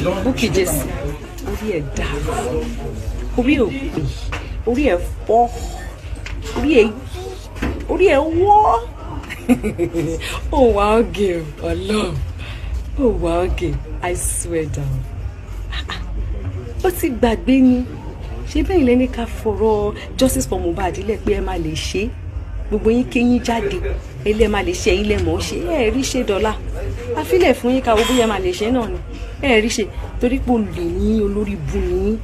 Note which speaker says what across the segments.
Speaker 1: Bukky Jessie orí ẹ̀ dàrú, orí ẹ̀ pè, orí ẹ̀ fọ́, orí ẹ̀ wọ́. Oh wow, girl, Allah. Oh wow, girl, I swear down. Ó ti gbàgbé ni. Ṣé bẹ́ẹ̀ lẹ́ni ká fọ̀rọ̀ justice for Mohbad lẹ̀ pé ẹ má lè ṣe. Gbogbo yín kéyín jáde. Ele má lè ṣe, ilé mọ̀ ṣe. Ẹ rí ṣe dọ́là. A filẹ̀ fún yín ká wo bóyá má lè ṣe náà ni. Ẹ rí ṣe torí pé olè ní olórí bu ni.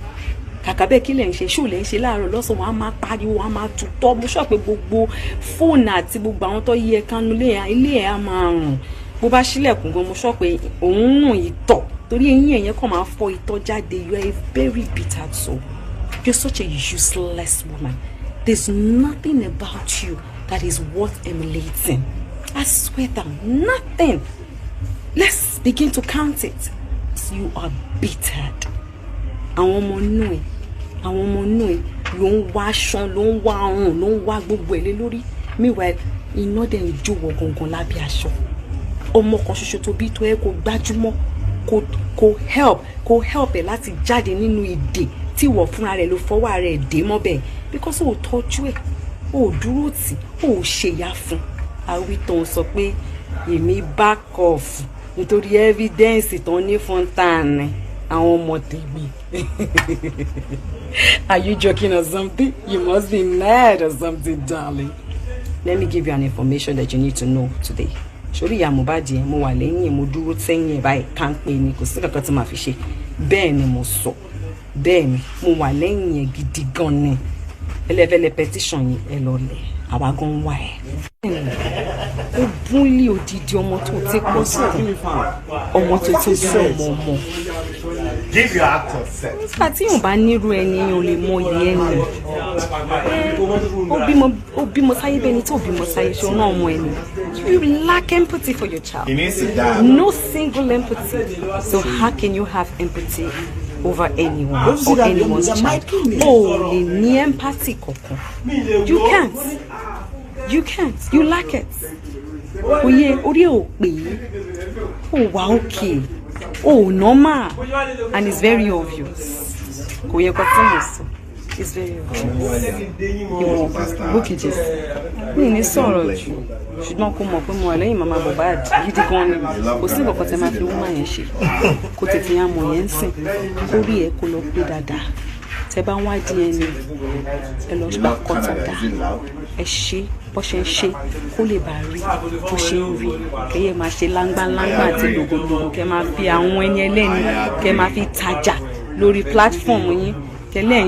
Speaker 1: Kàkà bẹ́ẹ̀ kí lẹ̀ ń ṣe ṣó lẹ̀ ń ṣe láàárọ̀ lọ́sàn wọ́n á máa pariwo wọ́n á máa tutọ́ mo sọ pé gbogbo fóònù àti gbogbo àwọn tó yẹ kánú ilé ẹ̀ á máa rùn bó bá ṣílẹ̀kùn gan mo sọ pé òun rùn ìtọ̀ torí eyín ẹ̀yẹn kàn máa fọ́ ìtọ̀ jáde. You are a very bitter soul. You're such a useless woman. There's nothing about you that is worth emulating. I swear down, nothing. Let's begin to count it. You are bittered. Àwọn ọmọ inú ẹ̀ ló ń wá aṣọ ló ń wá ọrùn ló ń wá gbogbo ẹ̀ lé lórí. Meanwhile iná dẹ̀ ń jó wọ gangan lábẹ́ aṣọ. Ọmọ kan ṣoṣo tó bí tó ẹ kó gbájúmọ́ kó help ẹ láti jáde nínú ìdè tí ìwọ fúnra rẹ̀ ló fọwọ́ rẹ̀ dé mọ́bẹ̀ because ó tọ́jú ẹ̀ ó dúró tì ó ṣèyà fún. Àwítọ́ sọ pé èmi back off nítorí evidence tó ní fontaine àwọn ọmọ tèmi. Are you joking or something? You must be mad or something, darling. Let me give you an information that you need to know today. Sori ìyá Mohbad yẹn mo wà lẹ́yìn mo dúró sẹ́yìn ẹ̀ báyìí kàn pé ni kò sí kankan tí màá fi ṣe. Bẹ́ẹ̀ ni mo sọ. Bẹ́ẹ̀ ni mo wà lẹ́yìn ẹ̀ gidi gan ni. Ẹlẹ́fẹ̀lẹ́ petition yẹn ẹ lọ lẹ̀ àwa gan wà ẹ̀. Ó búlì odidi ọmọ tó ti pọ̀ sí ọmọ tó ti sọ ọmọ.
Speaker 2: Give your actor set.
Speaker 1: Nígbà tí yóò bá nírú ẹni ò lè mọ iye ẹni. Ó bímọ sáyé bẹ́ni tó bímọ sáyé ṣe ọ̀nà ọmọ ẹni. You lack empathy for your child.
Speaker 2: He needs to die.
Speaker 1: No single empathy. So how can you have empathy over anyone or anyone's child? Oh, lè ní empathy kankan. You can't. You can't. You lack it. Oye, orí ò pé. Oh, wow, okay. Oh, normal. And it's very obvious. Kò yẹ kó tí mo sọ. It's very obvious. Bukky Jessie. Mi ní sọ̀rọ̀ jù. Ṣùgbọ́n kó mọ̀ pé mo wà lẹ́yìn màmá Mohbad gidi gan ni. Kò sí nǹkan tẹ́ máa fi woman yẹn ṣe. Kò tètè yá mọ̀ yẹn sìn. Orí ẹ̀ kó lọ pé dáadáa. Tẹ́ bá ń wá DNA ẹ lọ bá kọ́tà dá. Ẹ ṣe bó ṣe ń ṣe kó lè bá rí bó ṣe ń rí. Kẹ́yẹ máa ṣe láńgbáláńgbá àti lògòlògò kẹ́ máa fi àwọn ẹni ẹlẹ́ni kẹ́ máa fi tajà lórí platform yín. Kẹ́lẹ́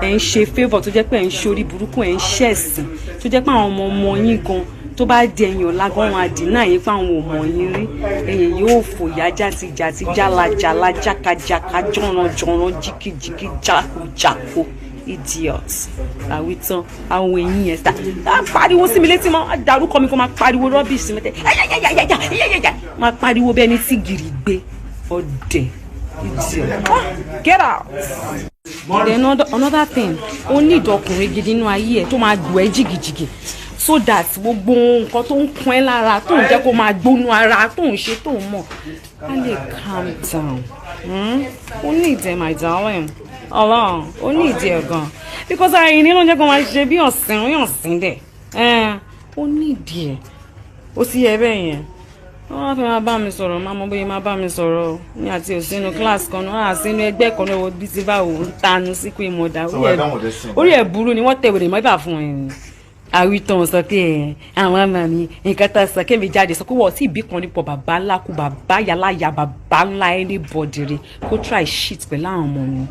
Speaker 1: ẹ̀ ń ṣe favour tó jẹ́ pé ẹ̀ ń ṣorí burúkú ẹ̀ ń ṣẹ̀sìn tó jẹ́ pé àwọn ọmọ yín gan tó bá di ẹ̀yìn ọ̀la gan wọn àdínà yín pé àwọn ọmọ yín rí ẹ̀yìn yóò fòyà játijàti jálajàla jákàjáká jọ̀rànjọ̀ràn jíkìjíkì jákòjákò idiot. Àwítán àwọn ẹ̀yìn yẹn sá pariwo sí mi létí mọ́ dárúkọ mi kó máa pariwo rubbish sí mi tẹ́ máa pariwo bẹ́ẹ̀ ni tí gìrì gbé ọ̀dẹ̀ idiot. Get out. Then another thing, ó ní ọkùnrin gidi nínú ayé ẹ̀ tó máa gbọ́ ẹ́ jìgìjìgì so that gbogbo nǹkan tó ń kún ẹ́ lára tó ń jẹ́ kó máa gbónú ara tó ń ṣe tó ń mọ̀ á lè calm down. Ó ní ìdẹ my darling ọlọ́run ó ní ìdí ẹ̀ gan because ara yìí nínú jẹ́ kó máa ṣe bí ọ̀sìn dẹ̀ ó ní ìdí ẹ̀ ó sì yẹ bẹ́ẹ̀ yẹn. Wọ́n fẹ́ máa bá mi sọ̀rọ̀ máa mọ bóyá máa bá mi sọ̀rọ̀ ní àti òsínú class kan náà àsínú ẹgbẹ́ kan náà bí ti bá òun tanu sí pé mo dá orí ẹ̀ burú ni wọ́n tẹ̀wé mọ́ ibà fún ẹ̀. Àwítán sọ pé àwọn àmà mi nǹkan tá a sọ kémi jáde sọ pé wọ́n tí ìbí kan nípò bàbá ńlá kú bàbá yàrá ya bàbá ńlá anybody rè kó try shit pẹ̀lú àwọn ọmọ mi.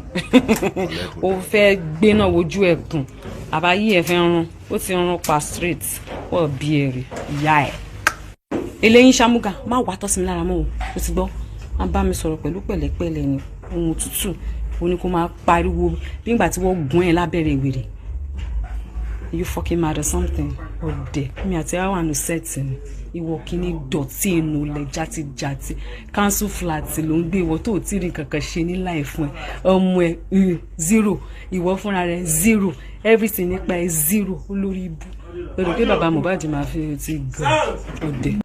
Speaker 1: Ó fẹ́ gbé náà wojú ẹ̀kùn àbáyé ẹ̀ fẹ́ rán ó ti rán pa straight wọ́n bí èrè ìyá ẹ̀. Eléyìn Ṣàmúgà má wá tọ́ sí mi lára mọ́ o ti gbọ́ má bá mi sọ̀rọ̀ pẹ̀lú pẹ̀lẹ́pẹ̀lẹ́ ni ohun tútù ó ní kó máa pariwo bí ìgbà tí wọ́n gún ẹ̀ lábẹ́rẹ́ wèrè. You fucking mad or something? Ọ̀dẹ̀ mi àti àwọn àánú sẹ́ẹ̀tì ni ìwọ kìíní dọ̀tí inú ilẹ̀ játijàti council flat ló ń gbé ìwọ tó ò tí ì rí kankan ṣe ní láì fún ẹ ọmọ ẹ zero ìwọ fúnra rẹ zero everything nípa ẹ zero olórí ibú lórí pé bàbá Mohbad máa fi ti gbọ́ ọ̀dẹ̀.